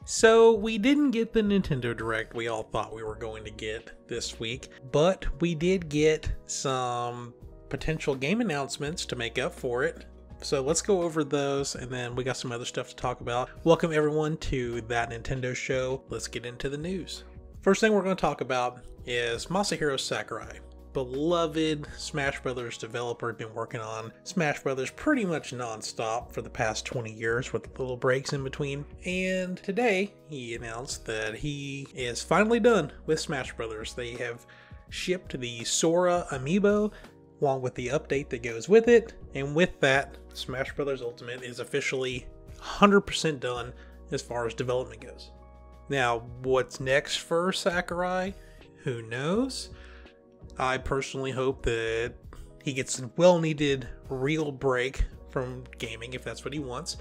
So we didn't get the Nintendo Direct we all thought we were going to get this week, but we did get some potential game announcements to make up for it. So let's go over those, and then we got some other stuff to talk about. Welcome everyone to That Nintendo Show. Let's get into the news. First thing we're going to talk about is Masahiro Sakurai. Beloved Smash Brothers developer, been working on Smash Brothers pretty much non-stop for the past 20 years with little breaks in between. And today he announced that he is finally done with Smash Brothers. They have shipped the Sora amiibo along with the update that goes with it. And with that, Smash Brothers Ultimate is officially 100% done as far as development goes. Now, what's next for Sakurai? Who knows? I personally hope that he gets a well-needed real break from gaming if that's what he wants,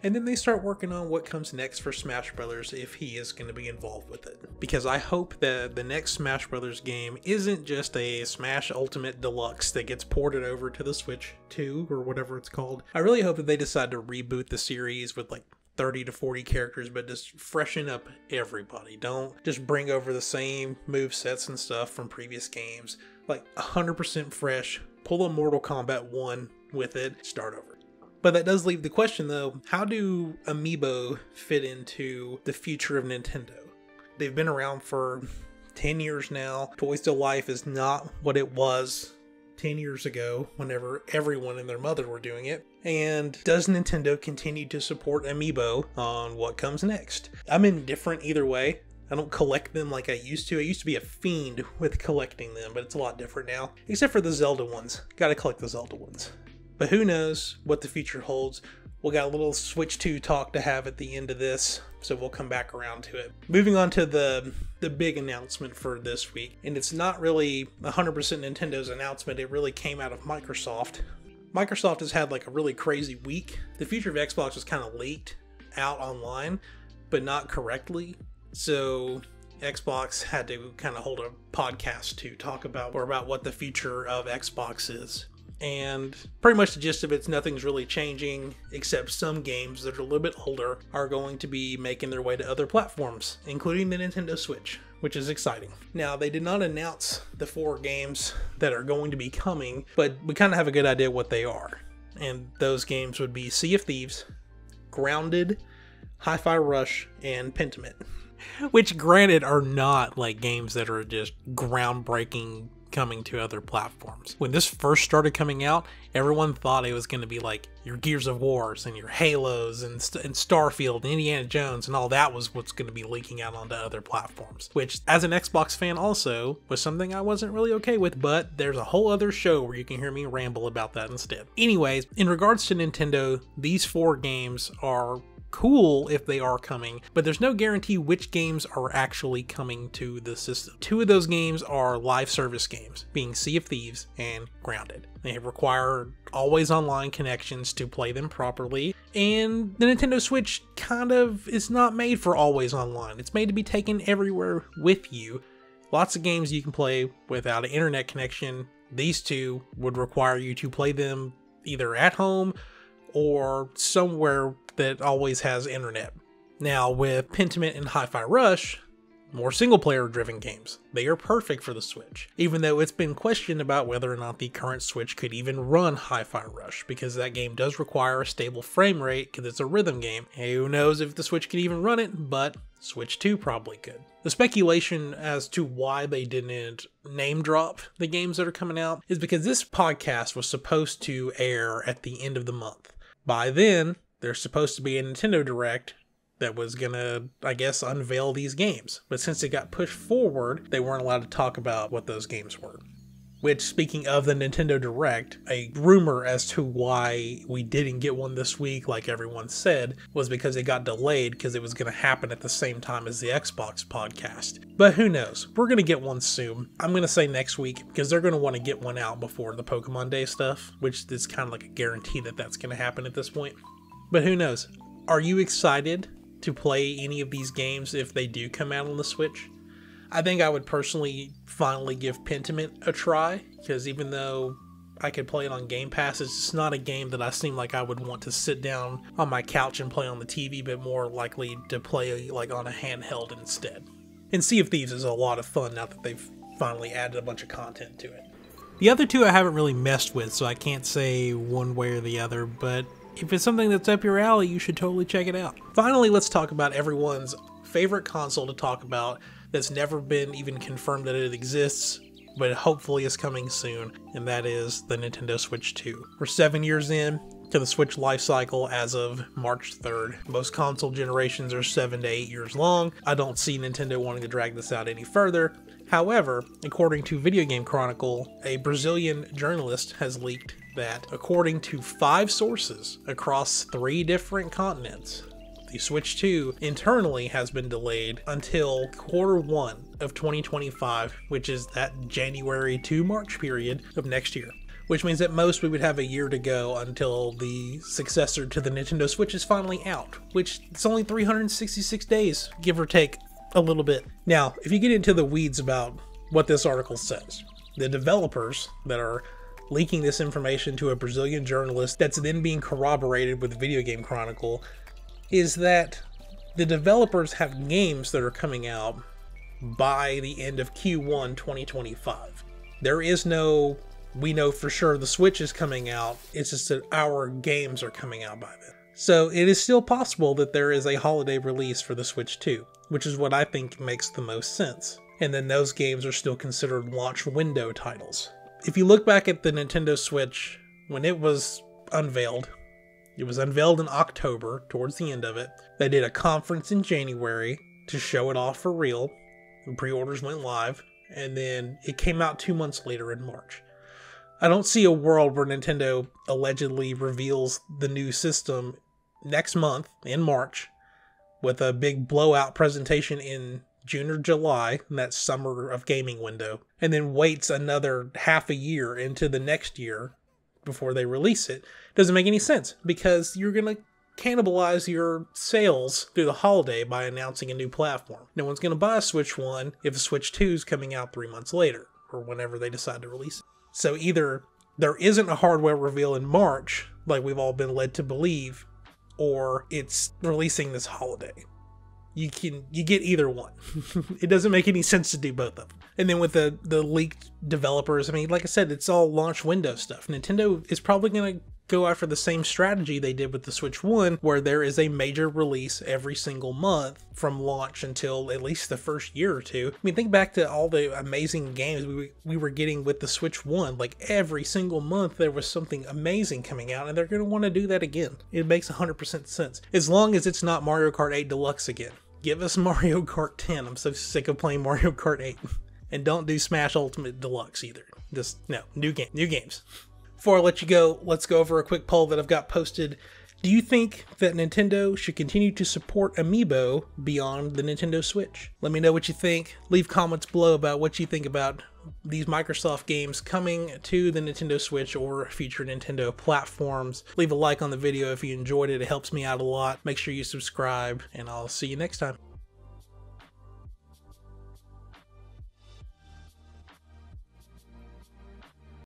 and then they start working on what comes next for Smash Brothers if he is going to be involved with it. Because I hope that the next Smash Brothers game isn't just a Smash Ultimate Deluxe that gets ported over to the Switch 2 or whatever it's called. I really hope that they decide to reboot the series with like 30 to 40 characters, but just freshen up everybody. Don't just bring over the same movesets and stuff from previous games. Like 100% fresh. Pull a Mortal Kombat 1 with it. Start over. But that does leave the question though, how do amiibo fit into the future of Nintendo? They've been around for 10 years now. Toys to Life is not what it was 10 years ago whenever everyone and their mother were doing it. And does Nintendo continue to support amiibo on what comes next? I'm indifferent either way. I don't collect them like I used to. I used to be a fiend with collecting them, but it's a lot different now. Except for the Zelda ones. Gotta collect the Zelda ones. But who knows what the future holds. We got a little Switch 2 talk to have at the end of this, so we'll come back around to it. Moving on to the big announcement for this week, and it's not really 100% Nintendo's announcement, it really came out of Microsoft. Microsoft has had like a really crazy week. The future of Xbox was kind of leaked out online, but not correctly. So Xbox had to kind of hold a podcast to talk about what the future of Xbox is. And pretty much the gist of it's nothing's really changing, except some games that are a little bit older are going to be making their way to other platforms, including the Nintendo Switch, which is exciting. Now, they did not announce the 4 games that are going to be coming, but we kind of have a good idea what they are. And those games would be Sea of Thieves, Grounded, Hi-Fi Rush, and Pentiment. Which, granted, are not like games that are just groundbreaking coming to other platforms. When this first started coming out, everyone thought it was going to be like your Gears of Wars and your Halos and Starfield and Indiana Jones, and all that was what's going to be leaking out onto other platforms, which as an Xbox fan also was something I wasn't really okay with, but there's a whole other show where you can hear me ramble about that instead. Anyways, in regards to Nintendo, these 4 games are cool if they are coming, but there's no guarantee which games are actually coming to the system. 2 of those games are live service games, being Sea of Thieves and Grounded. They require always online connections to play them properly, and the Nintendo Switch kind of is not made for always online. It's made to be taken everywhere with you. Lots of games you can play without an internet connection. These 2 would require you to play them either at home or somewhere that always has internet. Now with Pentiment and Hi-Fi Rush, more single-player driven games. They are perfect for the Switch, even though it's been questioned about whether or not the current Switch could even run Hi-Fi Rush, because that game does require a stable frame rate because it's a rhythm game. Hey, who knows if the Switch could even run it, but Switch 2 probably could. The speculation as to why they didn't name drop the games that are coming out is because this podcast was supposed to air at the end of the month. By then, there's supposed to be a Nintendo Direct that was gonna, I guess, unveil these games. But since it got pushed forward, they weren't allowed to talk about what those games were. Which, speaking of the Nintendo Direct, a rumor as to why we didn't get one this week, like everyone said, was because it got delayed because it was going to happen at the same time as the Xbox podcast. But who knows? We're going to get one soon. I'm going to say next week because they're going to want to get one out before the Pokemon Day stuff, which is kind of like a guarantee that that's going to happen at this point. But who knows? Are you excited to play any of these games if they do come out on the Switch? I think I would personally finally give Pentiment a try, because even though I could play it on Game Pass. It's just not a game that I seem like I would want to sit down on my couch and play on the TV, but more likely to play like on a handheld instead. And Sea of Thieves is a lot of fun now that they've finally added a bunch of content to it. The other two I haven't really messed with, so I can't say one way or the other, but if it's something that's up your alley, you should totally check it out. Finally, let's talk about everyone's favorite console to talk about that's never been even confirmed that it exists, but hopefully is coming soon, and that is the Nintendo Switch 2. We're 7 years in to the Switch life cycle as of March 3rd. Most console generations are 7 to 8 years long. I don't see Nintendo wanting to drag this out any further. However, according to Video Game Chronicle, a Brazilian journalist has leaked that, according to 5 sources across 3 different continents, the Switch 2 internally has been delayed until Q1 of 2025, which is that January to March period of next year. Which means at most we would have a year to go until the successor to the Nintendo Switch is finally out, which it's only 366 days, give or take a little bit. Now, if you get into the weeds about what this article says, the developers that are leaking this information to a Brazilian journalist that's then being corroborated with Video Game Chronicle is that the developers have games that are coming out by the end of Q1 2025. There is no, we know for sure the Switch is coming out, it's just that our games are coming out by then. So it is still possible that there is a holiday release for the Switch 2, which is what I think makes the most sense. And then those games are still considered launch window titles. If you look back at the Nintendo Switch, when it was unveiled in October, towards the end of it. They did a conference in January to show it off for real. The pre-orders went live, and then it came out 2 months later in March. I don't see a world where Nintendo allegedly reveals the new system next month, in March, with a big blowout presentation in June or July, in that summer of gaming window, and then waits another half a year into the next year before they release it. Doesn't make any sense, because you're going to cannibalize your sales through the holiday by announcing a new platform. No one's going to buy a Switch 1 if a Switch 2 is coming out 3 months later, or whenever they decide to release it. So either there isn't a hardware reveal in March, like we've all been led to believe, or it's releasing this holiday. You get either one. It doesn't make any sense to do both of them. And then with the leaked developers, I mean, like I said, it's all launch window stuff. Nintendo is probably going to go after the same strategy they did with the Switch 1, where there is a major release every single month from launch until at least the first year or two. I mean, think back to all the amazing games we were getting with the Switch 1. Like, every single month there was something amazing coming out, and they're going to want to do that again. It makes 100% sense. As long as it's not Mario Kart 8 Deluxe again. Give us Mario Kart 10. I'm so sick of playing Mario Kart 8. And don't do Smash Ultimate Deluxe either. Just, no, new games. Before I let you go, let's go over a quick poll that I've got posted. Do you think that Nintendo should continue to support amiibo beyond the Nintendo Switch? Let me know what you think. Leave comments below about what you think about these Microsoft games coming to the Nintendo Switch or future Nintendo platforms. Leave a like on the video if you enjoyed it. It helps me out a lot. Make sure you subscribe, and I'll see you next time.